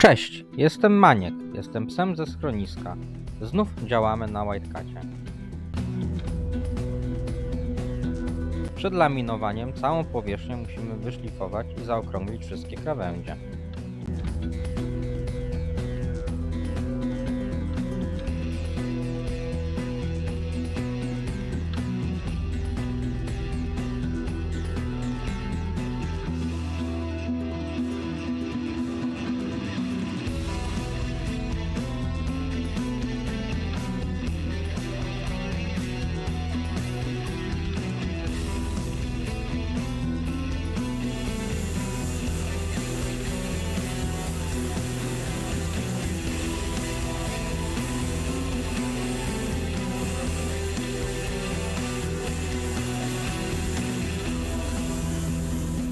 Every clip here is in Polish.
Cześć, jestem Maniek, jestem psem ze schroniska. Znów działamy na Whitecacie. Przed laminowaniem całą powierzchnię musimy wyszlifować i zaokrąglić wszystkie krawędzie.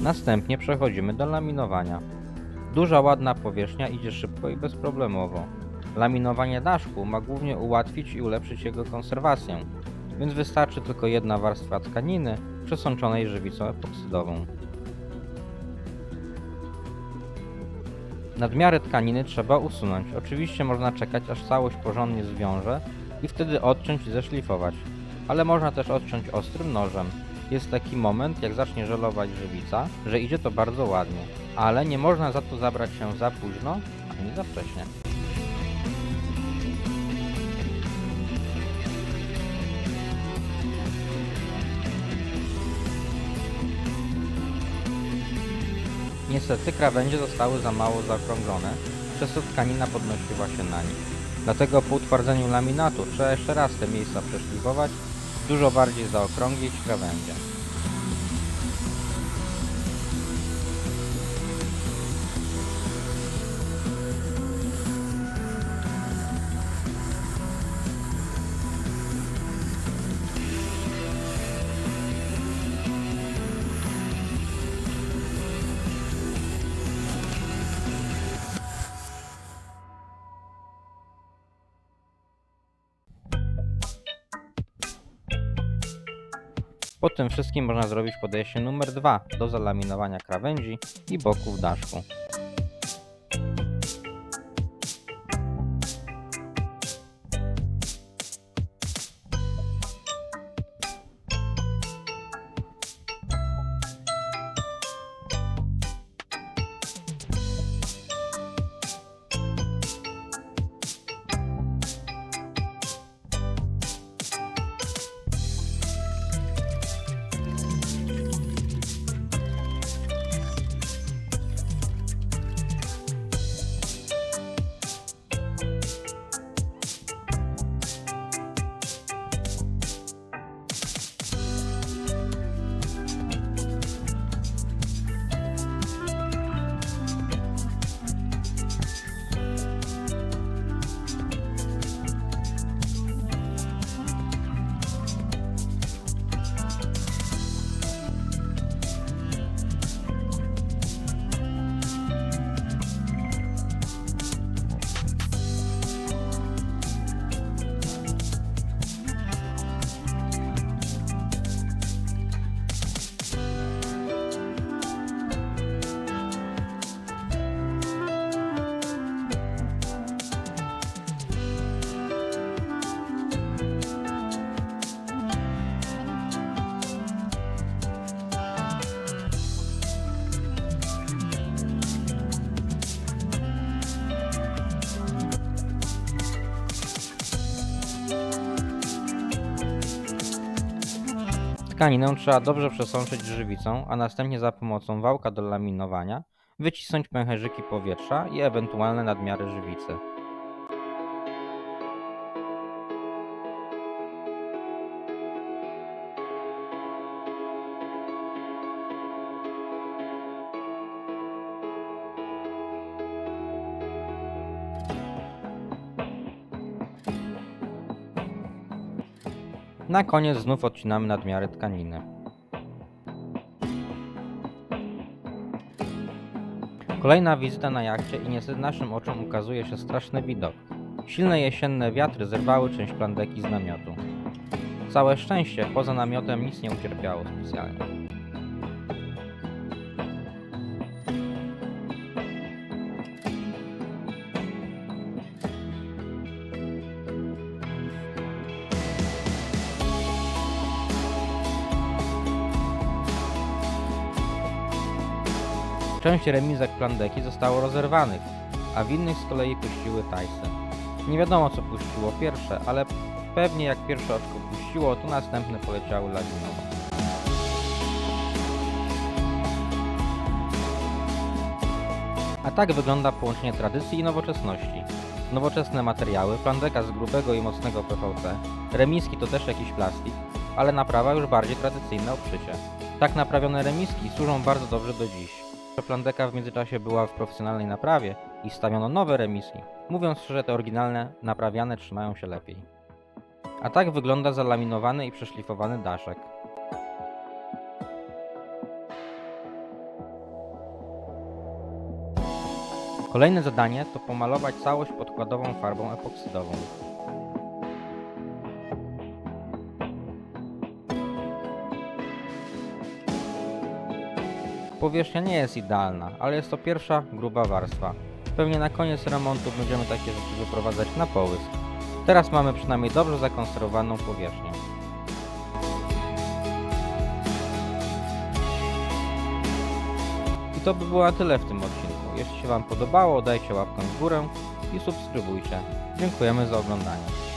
Następnie przechodzimy do laminowania. Duża, ładna powierzchnia idzie szybko i bezproblemowo. Laminowanie daszku ma głównie ułatwić i ulepszyć jego konserwację, więc wystarczy tylko jedna warstwa tkaniny przesączonej żywicą epoksydową. Nadmiary tkaniny trzeba usunąć. Oczywiście można czekać, aż całość porządnie zwiąże i wtedy odciąć i zeszlifować, ale można też odciąć ostrym nożem. Jest taki moment, jak zacznie żelować żywica, że idzie to bardzo ładnie, ale nie można za to zabrać się za późno, ani za wcześnie. Niestety krawędzie zostały za mało zaokrąglone, przez co tkanina podnosiła się na nich. Dlatego po utwardzeniu laminatu trzeba jeszcze raz te miejsca przeszlifować, dużo bardziej zaokrąglić krawędzie. Po tym wszystkim można zrobić podejście numer 2 do zalaminowania krawędzi i boków daszku. Tkaninę trzeba dobrze przesączyć żywicą, a następnie za pomocą wałka do laminowania wycisnąć pęcherzyki powietrza i ewentualne nadmiary żywicy. Na koniec znów odcinamy nadmiary tkaniny. Kolejna wizyta na jachcie i niestety naszym oczom ukazuje się straszny widok. Silne jesienne wiatry zerwały część plandeki z namiotu. Całe szczęście, poza namiotem nic nie ucierpiało specjalnie. Część remizek plandeki zostało rozerwanych, a w innych z kolei puściły tajsy. Nie wiadomo co puściło pierwsze, ale pewnie jak pierwsze oczko puściło, to następne poleciały lawinowo. A tak wygląda połączenie tradycji i nowoczesności. Nowoczesne materiały, plandeka z grubego i mocnego PVC, remiski to też jakiś plastik, ale naprawa już bardziej tradycyjne obszycie. Tak naprawione remiski służą bardzo dobrze do dziś. Plandeka w międzyczasie była w profesjonalnej naprawie i stawiono nowe remiski. Mówiąc szczerze, te oryginalne, naprawiane trzymają się lepiej. A tak wygląda zalaminowany i przeszlifowany daszek. Kolejne zadanie to pomalować całość podkładową farbą epoksydową. Powierzchnia nie jest idealna, ale jest to pierwsza gruba warstwa. Pewnie na koniec remontu będziemy takie rzeczy wyprowadzać na połysk. Teraz mamy przynajmniej dobrze zakonserwowaną powierzchnię. I to by było na tyle w tym odcinku. Jeśli się Wam podobało, dajcie łapkę w górę i subskrybujcie. Dziękujemy za oglądanie.